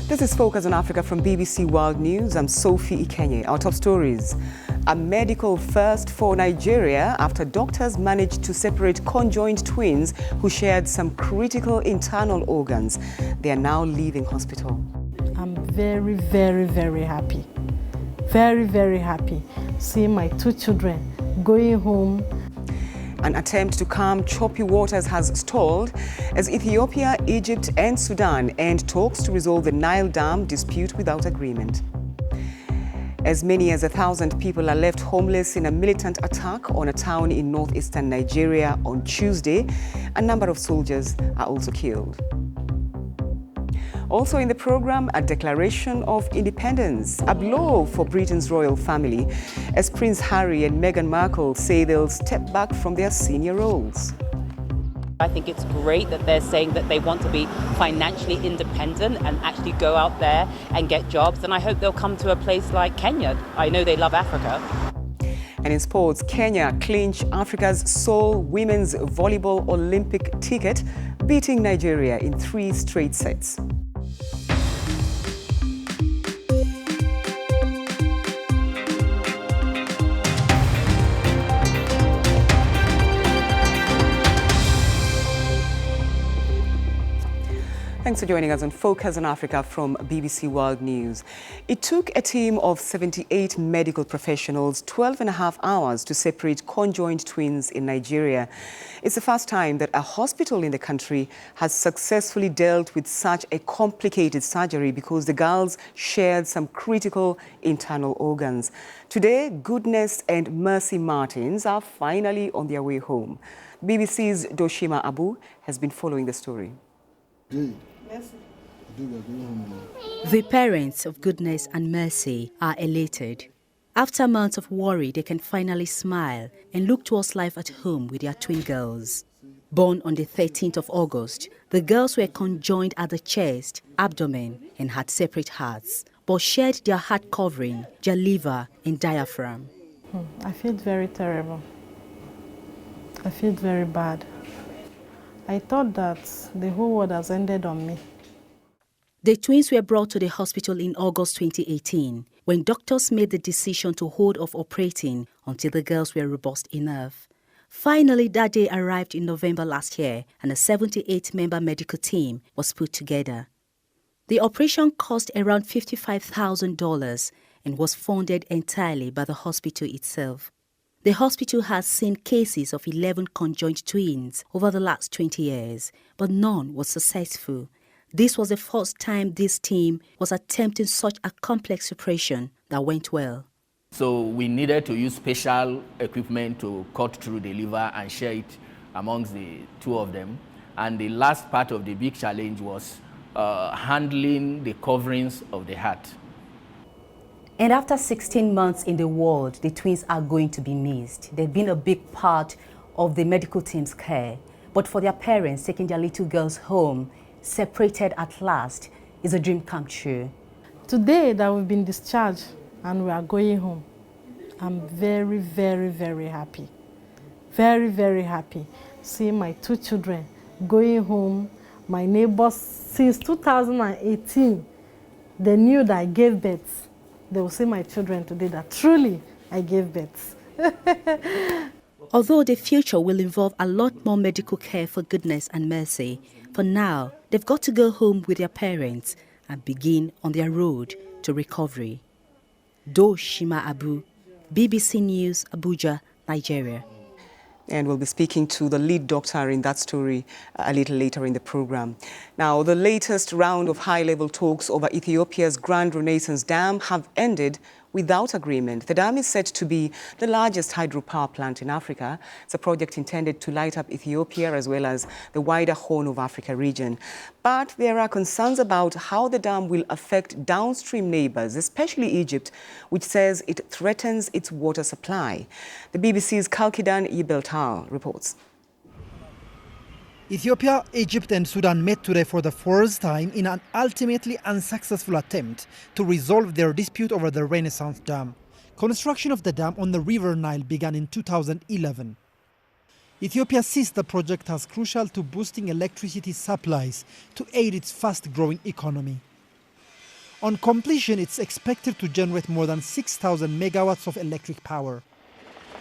This is Focus on Africa from BBC World News. I'm Sophie Ikenye. Our top stories. A medical first for Nigeria after doctors managed to separate conjoined twins who shared some critical internal organs. They are now leaving hospital. I'm very, very, very happy. Very, very happy seeing my two children going home. An attempt to calm choppy waters has stalled as Ethiopia, Egypt and Sudan end talks to resolve the Nile Dam dispute without agreement. As many as 1,000 people are left homeless in a militant attack on a town in northeastern Nigeria on Tuesday. A number of soldiers are also killed. Also in the program, a declaration of independence, a blow for Britain's royal family, as Prince Harry and Meghan Markle say they'll step back from their senior roles. I think it's great that they're saying that they want to be financially independent and actually go out there and get jobs. And I hope they'll come to a place like Kenya. I know they love Africa. And in sports, Kenya clinch Africa's sole women's volleyball Olympic ticket, beating Nigeria in 3 straight sets. Thanks for joining us on Focus on Africa from BBC World News. It took a team of 78 medical professionals 12.5 hours to separate conjoined twins in Nigeria. It's the first time that a hospital in the country has successfully dealt with such a complicated surgery because the girls shared some critical internal organs. Today, Goodness and Mercy Martins are finally on their way home. BBC's Doshima Abu has been following the story. The parents of Goodness and Mercy are elated. After months of worry, they can finally smile and look towards life at home with their twin girls. Born on the 13th of August, the girls were conjoined at the chest, abdomen, and had separate hearts, but shared their heart covering, their liver, and diaphragm. I feel very terrible. I feel very bad. I thought that the whole world has ended on me. The twins were brought to the hospital in August 2018 when doctors made the decision to hold off operating until the girls were robust enough. Finally, that day arrived in November last year and a 78-member medical team was put together. The operation cost around $55,000 and was funded entirely by the hospital itself. The hospital has seen cases of 11 conjoined twins over the last 20 years, but none was successful. This was the first time this team was attempting such a complex operation that went well. So we needed to use special equipment to cut through the liver and share it amongst the two of them. And the last part of the big challenge was handling the coverings of the heart. And after 16 months in the world, the twins are going to be missed. They've been a big part of the medical team's care. But for their parents, taking their little girls home, separated at last, is a dream come true. Today that we've been discharged and we are going home, I'm very, very, very happy. Very, very happy seeing my two children going home. My neighbors, since 2018, they knew that I gave birth. They will see my children today that truly I gave birth. Although the future will involve a lot more medical care for Goodness and Mercy, for now, they've got to go home with their parents and begin on their road to recovery. Doshima Abu, BBC News, Abuja, Nigeria. And we'll be speaking to the lead doctor in that story a little later in the program. Now, the latest round of high-level talks over Ethiopia's Grand Renaissance Dam have ended without agreement. The dam is said to be the largest hydropower plant in Africa. It's a project intended to light up Ethiopia as well as the wider Horn of Africa region. But there are concerns about how the dam will affect downstream neighbors, especially Egypt, which says it threatens its water supply. The BBC's Kalkidan Yibeltal reports. Ethiopia, Egypt and Sudan met today for the first time in an ultimately unsuccessful attempt to resolve their dispute over the Renaissance Dam. Construction of the dam on the River Nile began in 2011. Ethiopia sees the project as crucial to boosting electricity supplies to aid its fast-growing economy. On completion, it's expected to generate more than 6,000 megawatts of electric power.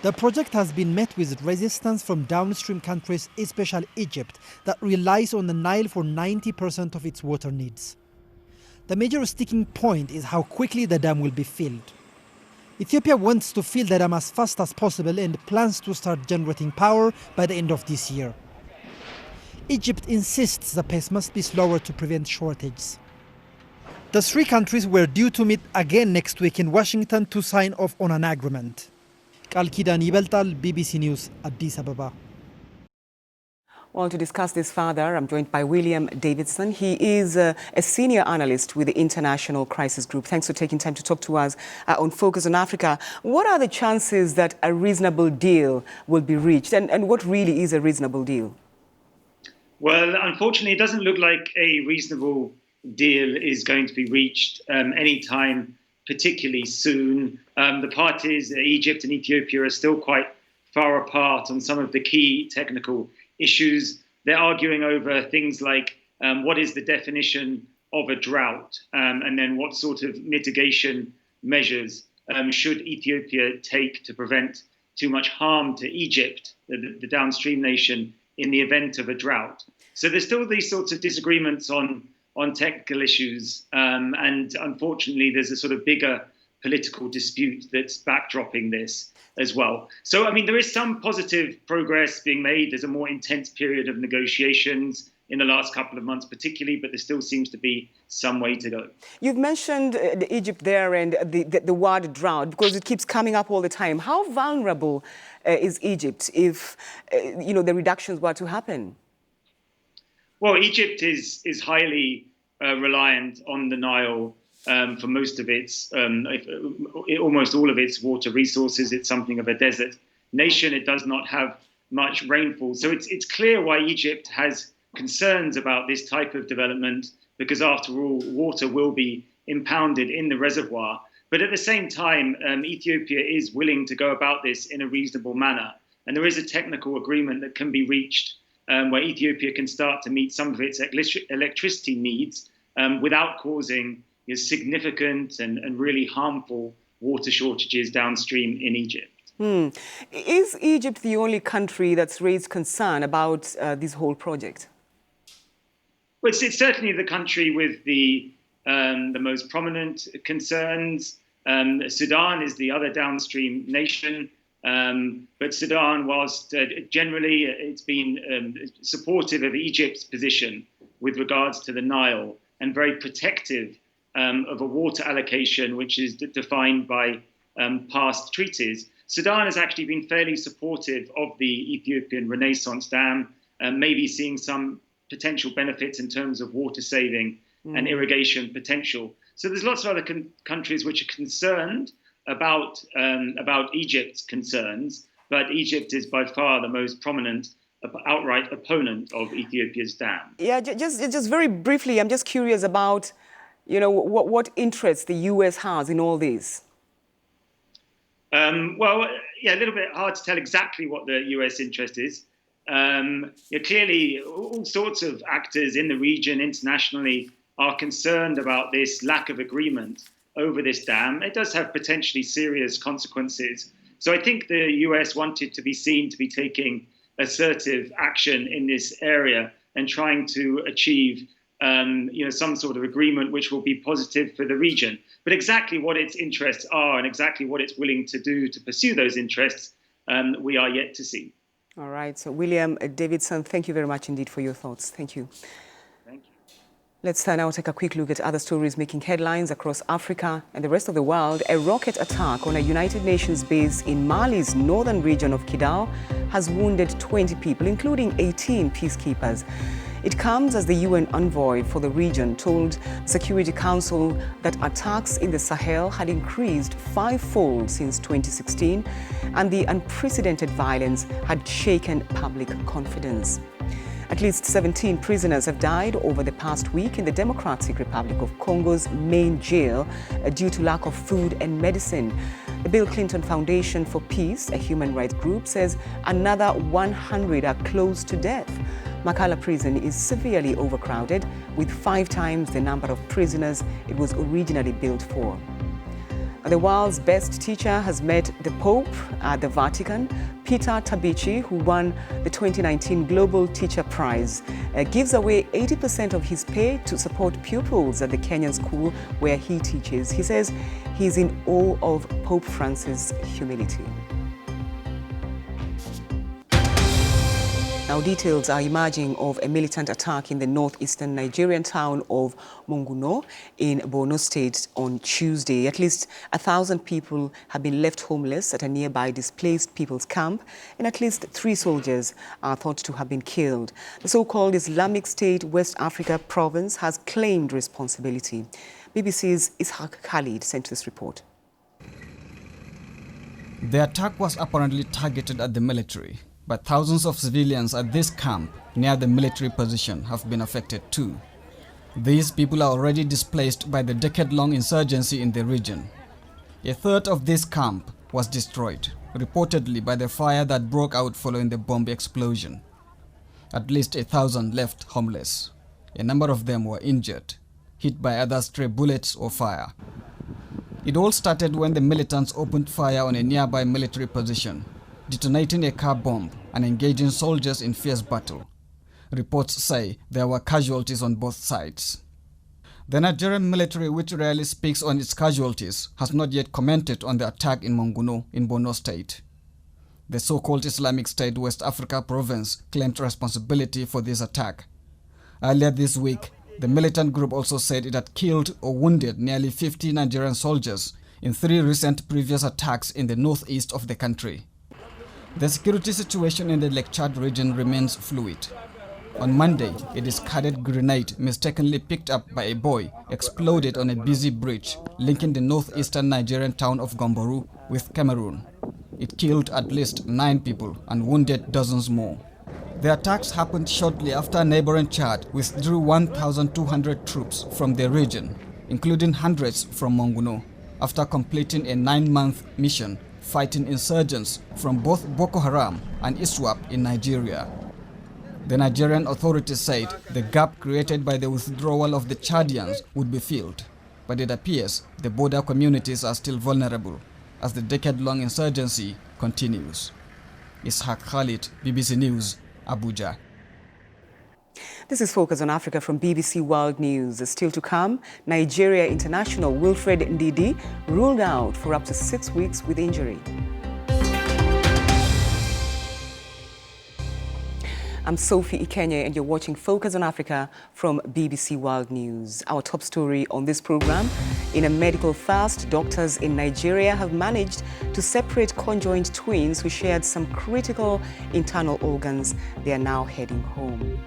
The project has been met with resistance from downstream countries, especially Egypt, that relies on the Nile for 90% of its water needs. The major sticking point is how quickly the dam will be filled. Ethiopia wants to fill the dam as fast as possible and plans to start generating power by the end of this year. Egypt insists the pace must be slower to prevent shortages. The three countries were due to meet again next week in Washington to sign off on an agreement. ቃልኪዳን ይበልጣል, BBC News, Addis Ababa. Well, to discuss this further, I'm joined by William Davidson. He is a senior analyst with the International Crisis Group. Thanks for taking time to talk to us on Focus on Africa. What are the chances that a reasonable deal will be reached? And what really is a reasonable deal? Well, unfortunately, it doesn't look like a reasonable deal is going to be reached anytime particularly soon. The parties, Egypt and Ethiopia, are still quite far apart on some of the key technical issues. They're arguing over things like what is the definition of a drought, and then what sort of mitigation measures should Ethiopia take to prevent too much harm to Egypt, the downstream nation, in the event of a drought. So there's still these sorts of disagreements on technical issues, and unfortunately there's a sort of bigger political dispute that's backdropping this as well. So, I mean, there is some positive progress being made. There's a more intense period of negotiations in the last couple of months particularly, but there still seems to be some way to go. You've mentioned Egypt there and the word drought because it keeps coming up all the time. How vulnerable is Egypt if, the reductions were to happen? Well, Egypt is highly reliant on the Nile for most of its, almost all of its water resources. It's something of a desert nation. It does not have much rainfall. So it's clear why Egypt has concerns about this type of development, because after all, water will be impounded in the reservoir. But at the same time, Ethiopia is willing to go about this in a reasonable manner. And there is a technical agreement that can be reached where Ethiopia can start to meet some of its electricity needs without causing significant and really harmful water shortages downstream in Egypt. Is Egypt the only country that's raised concern about this whole project? Well, it's certainly the country with the most prominent concerns. Sudan is the other downstream nation. But Sudan, whilst generally it's been supportive of Egypt's position with regards to the Nile and very protective of a water allocation which is defined by past treaties, Sudan has actually been fairly supportive of the Ethiopian Renaissance Dam, maybe seeing some potential benefits in terms of water saving and irrigation potential. So there's lots of other countries which are concerned about Egypt's concerns, but Egypt is by far the most prominent outright opponent of Ethiopia's dam. Yeah, just very briefly, I'm just curious about, what interest the U.S. has in all this. Well, yeah, a little bit hard to tell exactly what the U.S. interest is. Clearly, all sorts of actors in the region internationally are concerned about this lack of agreement over this dam. It does have potentially serious consequences. So I think the US wanted to be seen to be taking assertive action in this area and trying to achieve some sort of agreement which will be positive for the region. But exactly what its interests are and exactly what it's willing to do to pursue those interests, we are yet to see. All right. So William Davidson, thank you very much indeed for your thoughts. Thank you. Let's now take a quick look at other stories making headlines across Africa and the rest of the world. A rocket attack on a United Nations base in Mali's northern region of Kidal has wounded 20 people, including 18 peacekeepers. It comes as the UN envoy for the region told the Security Council that attacks in the Sahel had increased fivefold since 2016, and the unprecedented violence had shaken public confidence. At least 17 prisoners have died over the past week in the Democratic Republic of Congo's main jail due to lack of food and medicine. The Bill Clinton Foundation for Peace, a human rights group, says another 100 are close to death. Makala prison is severely overcrowded, with 5 times the number of prisoners it was originally built for. The world's best teacher has met the Pope at the Vatican. Peter Tabichi, who won the 2019 Global Teacher Prize, gives away 80% of his pay to support pupils at the Kenyan school where he teaches. He says he's in awe of Pope Francis' humility. Now, details are emerging of a militant attack in the northeastern Nigerian town of Monguno in Borno State on Tuesday. At least 1,000 people have been left homeless at a nearby displaced people's camp, and at least 3 soldiers are thought to have been killed. The so-called Islamic State West Africa province has claimed responsibility. BBC's Ishaq Khalid sent this report. The attack was apparently targeted at the military, but thousands of civilians at this camp near the military position have been affected too. These people are already displaced by the decade-long insurgency in the region. A third of this camp was destroyed, reportedly by the fire that broke out following the bomb explosion. At least 1,000 left homeless. A number of them were injured, hit by other stray bullets or fire. It all started when the militants opened fire on a nearby military position, detonating a car bomb and engaging soldiers in fierce battle. Reports say there were casualties on both sides. The Nigerian military, which rarely speaks on its casualties, has not yet commented on the attack in Monguno in Borno State. The so-called Islamic State West Africa province claimed responsibility for this attack. Earlier this week, the militant group also said it had killed or wounded nearly 50 Nigerian soldiers in 3 recent previous attacks in the northeast of the country. The security situation in the Lake Chad region remains fluid. On Monday, a discarded grenade mistakenly picked up by a boy exploded on a busy bridge linking the northeastern Nigerian town of Gomboru with Cameroon. It killed at least 9 people and wounded dozens more. The attacks happened shortly after neighboring Chad withdrew 1,200 troops from the region, including hundreds from Monguno, after completing a 9-month mission fighting insurgents from both Boko Haram and ISWAP in Nigeria. The Nigerian authorities said the gap created by the withdrawal of the Chadians would be filled, but it appears the border communities are still vulnerable as the decade-long insurgency continues. Ishaq Khalid, BBC News, Abuja. This is Focus on Africa from BBC World News. Still to come, Nigeria international Wilfred Ndidi ruled out for up to 6 weeks with injury. I'm Sophie Ikenye and you're watching Focus on Africa from BBC World News. Our top story on this program: in a medical fast, doctors in Nigeria have managed to separate conjoined twins who shared some critical internal organs. They are now heading home.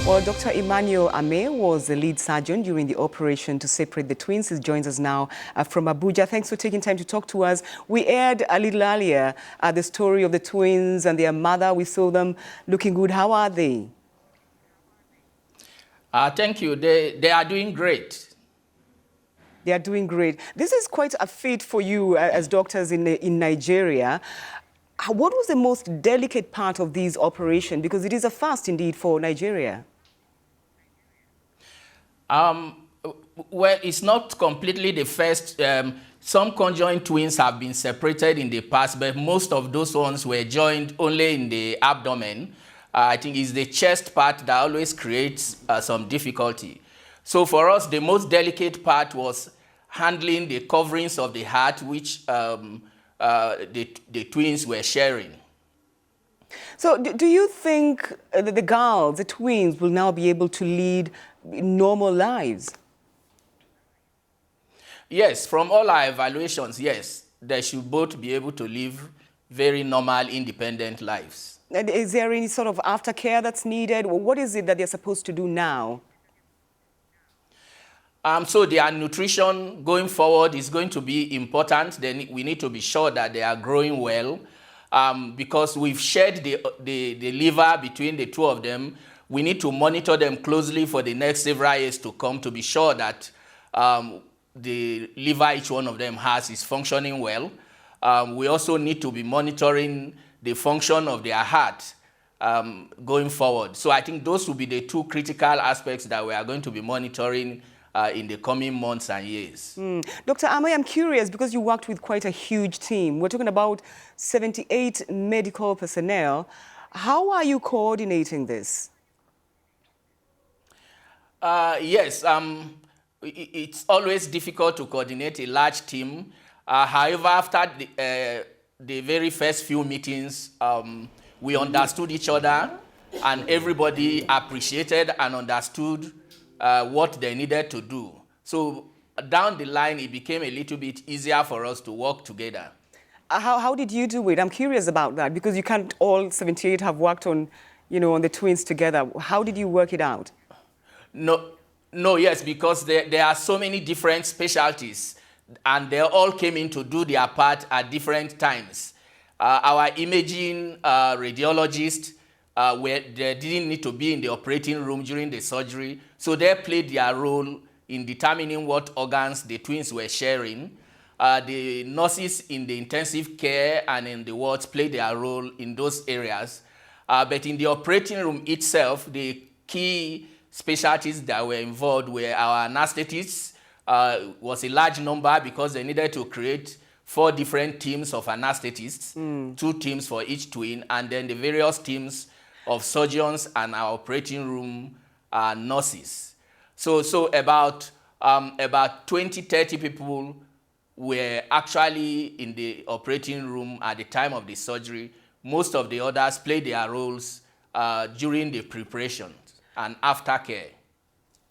Well, Dr. Emmanuel Ame was the lead surgeon during the operation to separate the twins. He joins us now from Abuja. Thanks for taking time to talk to us. We aired a little earlier the story of the twins and their mother. We saw them looking good. How are they? Thank you. They are doing great. They are doing great. This is quite a feat for you as doctors in Nigeria. What was the most delicate part of this operation? Because it is a fast indeed for Nigeria. Well, it's not completely the first. Some conjoined twins have been separated in the past, but most of those ones were joined only in the abdomen. I think it's the chest part that always creates some difficulty. So for us, the most delicate part was handling the coverings of the heart, which the twins were sharing. So do you think that the girls, the twins, will now be able to lead normal lives? Yes, from all our evaluations, yes. They should both be able to live very normal, independent lives. And is there any sort of aftercare that's needed? What is it that they're supposed to do now? So their nutrition going forward is going to be important. Then we need to be sure that they are growing well. Because we've shared the liver between the 2 of them, we need to monitor them closely for the next several years to come to be sure that the liver each one of them has is functioning well. We also need to be monitoring the function of their heart going forward. So I think those will be the two critical aspects that we are going to be monitoring in the coming months and years. Dr. Amay, I'm curious because you worked with quite a huge team. We're talking about 78 medical personnel. How are you coordinating this? Yes, it's always difficult to coordinate a large team. However, after the very first few meetings, we understood each other and everybody appreciated and understood what they needed to do. So down the line, it became a little bit easier for us to work together. How did you do it? I'm curious about that because you can't all 78 have worked on, on the twins together. How did you work it out? Yes, because there are so many different specialties and they all came in to do their part at different times. Our imaging radiologists, they didn't need to be in the operating room during the surgery, so they played their role in determining what organs the twins were sharing. The nurses in the intensive care and in the wards played their role in those areas. But in the operating room itself, the key specialties that were involved were our anesthetists, was a large number because they needed to create 4 different teams of anesthetists, 2 teams for each twin, and then the various teams of surgeons and our operating room nurses. So about 20, 30 people were actually in the operating room at the time of the surgery. Most of the others played their roles during the preparations and aftercare.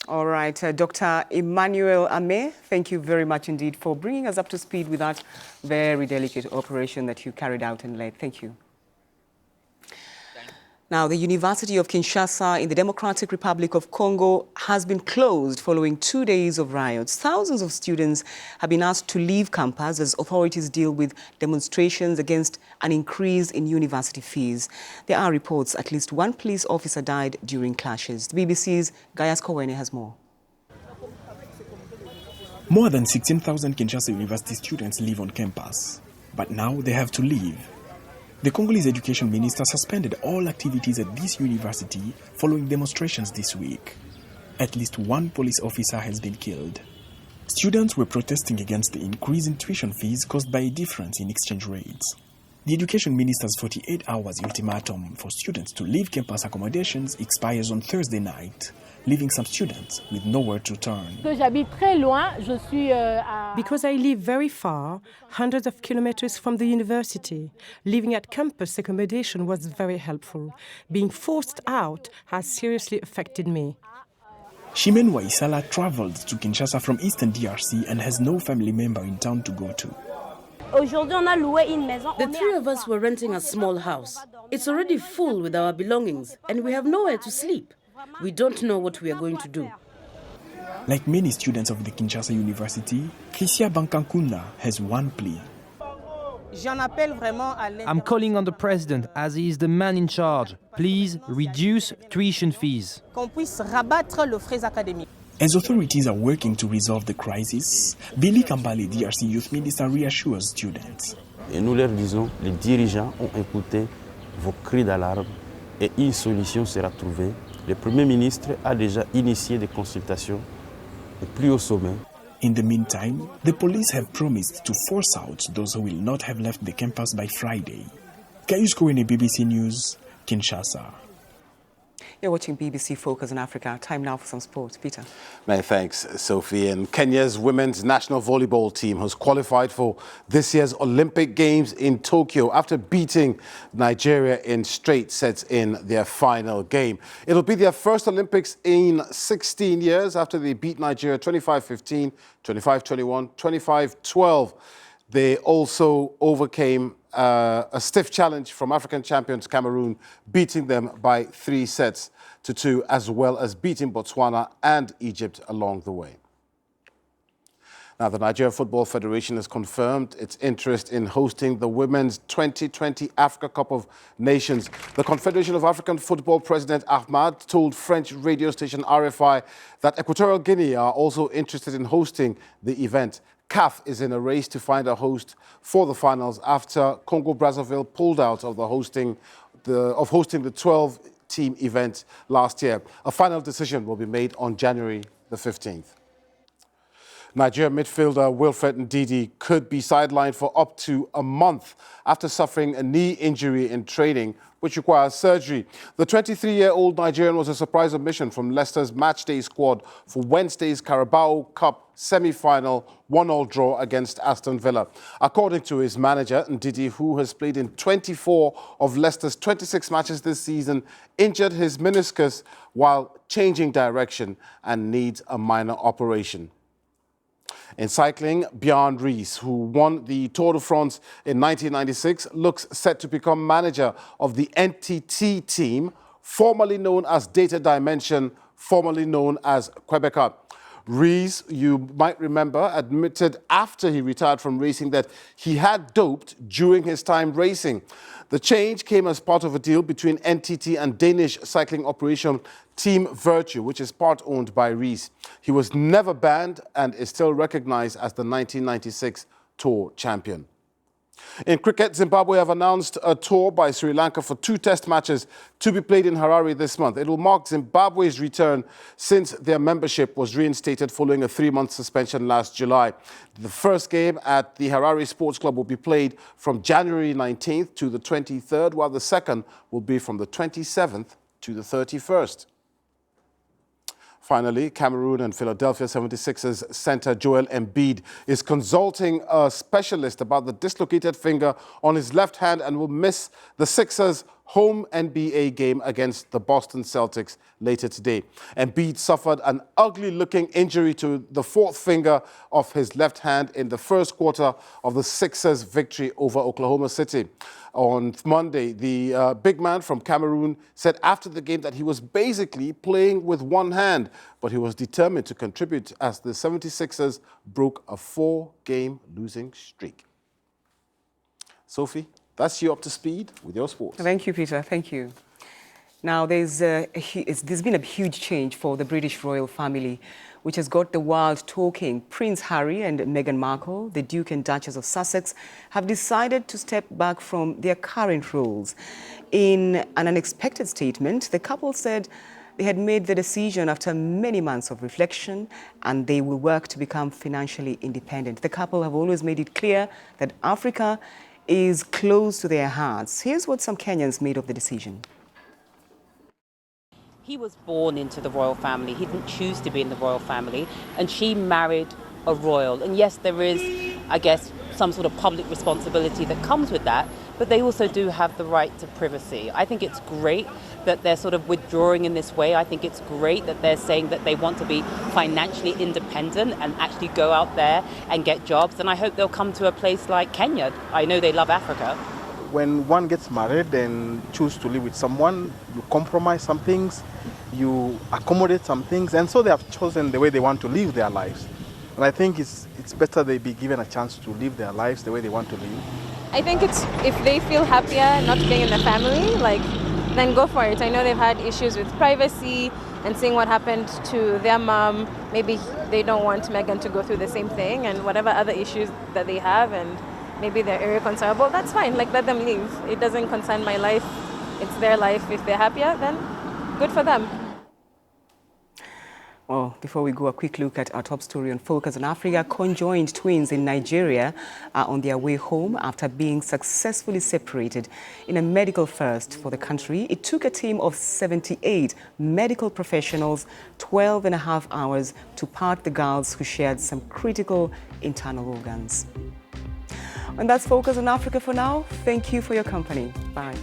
All right, Dr. Emmanuel Amay, thank you very much indeed for bringing us up to speed with that very delicate operation that you carried out and led. Thank you. Now, the University of Kinshasa in the Democratic Republic of Congo has been closed following 2 days of riots. Thousands of students have been asked to leave campus as authorities deal with demonstrations against an increase in university fees. There are reports at least 1 police officer died during clashes. The BBC's Gaius Kowene has more. More than 16,000 Kinshasa University students live on campus, but now they have to leave. The Congolese education minister suspended all activities at this university following demonstrations this week. At least 1 police officer has been killed. Students were protesting against the increase in tuition fees caused by a difference in exchange rates. The education minister's 48 hours ultimatum for students to leave campus accommodations expires on Thursday night, leaving some students with nowhere to turn. Because I live very far, hundreds of kilometers from the university, living at campus accommodation was very helpful. Being forced out has seriously affected me. Shimen Waisala traveled to Kinshasa from eastern DRC and has no family member in town to go to. The 3 of us were renting a small house. It's already full with our belongings and we have nowhere to sleep. We don't know what we are going to do. Like many students of the Kinshasa University, Chrisia Bankankuna has one plea. I'm calling on the president as he is the man in charge. Please reduce tuition fees. As authorities are working to resolve the crisis, Billy Kambale, DRC Youth Minister, reassures students. Et nous leur disons, les dirigeants ont écouté vos cris d'alarme et une solution sera trouvée. Le Premier ministre a déjà initié des consultations au plus haut sommet. In the meantime, the police have promised to force out those who will not have left the campus by Friday. Gaius Kowene, BBC News, Kinshasa. You're watching BBC Focus on Africa. Time now for some sports. Peter. Many thanks, Sophie. And Kenya's women's national volleyball team has qualified for this year's Olympic Games in Tokyo after beating Nigeria in straight sets in their final game. It'll be their first Olympics in 16 years after they beat Nigeria 25-15, 25-21, 25-12. They also overcame a stiff challenge from African champions Cameroon, beating them by 3-2, as well as beating Botswana and Egypt along the way. Now, the Nigerian Football Federation has confirmed its interest in hosting the Women's 2020 Africa Cup of Nations. The Confederation of African Football President Ahmad told French radio station RFI that Equatorial Guinea are also interested in hosting the event. CAF is in a race to find a host for the finals after Congo-Brazzaville pulled out of hosting the 12-team event last year. A final decision will be made on January the 15th. Nigerian midfielder Wilfred Ndidi could be sidelined for up to a month after suffering a knee injury in training, which requires surgery. The 23-year-old Nigerian was a surprise omission from Leicester's matchday squad for Wednesday's Carabao Cup semi-final 1-1 draw against Aston Villa. According to his manager, Ndidi, who has played in 24 of Leicester's 26 matches this season, injured his meniscus while changing direction and needs a minor operation. In cycling, Bjorn Ries, who won the Tour de France in 1996, looks set to become manager of the NTT team, formerly known as Data Dimension, formerly known as Quebecer. Ries, you might remember, admitted after he retired from racing that he had doped during his time racing. The change came as part of a deal between NTT and Danish cycling operation Team Virtue, which is part-owned by Ries. He was never banned and is still recognized as the 1996 Tour champion. In cricket, Zimbabwe have announced a tour by Sri Lanka for 2 test matches to be played in Harare this month. It will mark Zimbabwe's return since their membership was reinstated following a 3-month suspension last July. The first game at the Harare Sports Club will be played from January 19th to the 23rd, while the second will be from the 27th to the 31st. Finally, Cameroon and Philadelphia 76ers center Joel Embiid is consulting a specialist about the dislocated finger on his left hand and will miss the Sixers' home NBA game against the Boston Celtics later today. Embiid suffered an ugly-looking injury to the 4th finger of his left hand in the first quarter of the Sixers' victory over Oklahoma City. On Monday, the big man from Cameroon said after the game that he was basically playing with one hand, but he was determined to contribute as the 76ers broke a 4-game losing streak. Sophie, that's you up to speed with your sports. Thank you, Peter. Thank you. Now, there's been a huge change for the British royal family, which has got the world talking. Prince Harry and Meghan Markle, the Duke and Duchess of Sussex, have decided to step back from their current roles. In an unexpected statement, the couple said they had made the decision after many months of reflection and they will work to become financially independent. The couple have always made it clear that Africa is close to their hearts. Here's what some Kenyans made of the decision. He was born into the royal family. He didn't choose to be in the royal family. And she married a royal. And yes, there is, I guess, some sort of public responsibility that comes with that. But they also do have the right to privacy. I think it's great that they're sort of withdrawing in this way. I think it's great that they're saying that they want to be financially independent and actually go out there and get jobs. And I hope they'll come to a place like Kenya. I know they love Africa. When one gets married and choose to live with someone, you compromise some things, you accommodate some things, and so they have chosen the way they want to live their lives. And I think it's better they be given a chance to live their lives the way they want to live. I think it's if they feel happier not being in the family, then go for it. I know they've had issues with privacy and seeing what happened to their mom. Maybe they don't want Meghan to go through the same thing and whatever other issues that they have, and maybe they're irreconcilable. That's fine, let them leave. It doesn't concern my life. It's their life. If they're happier, then good for them. Well, before we go, a quick look at our top story on Focus on Africa. Conjoined twins in Nigeria are on their way home after being successfully separated in a medical first for the country. It took a team of 78 medical professionals 12.5 hours to part the girls who shared some critical internal organs. And that's Focus on Africa for now. Thank you for your company. Bye.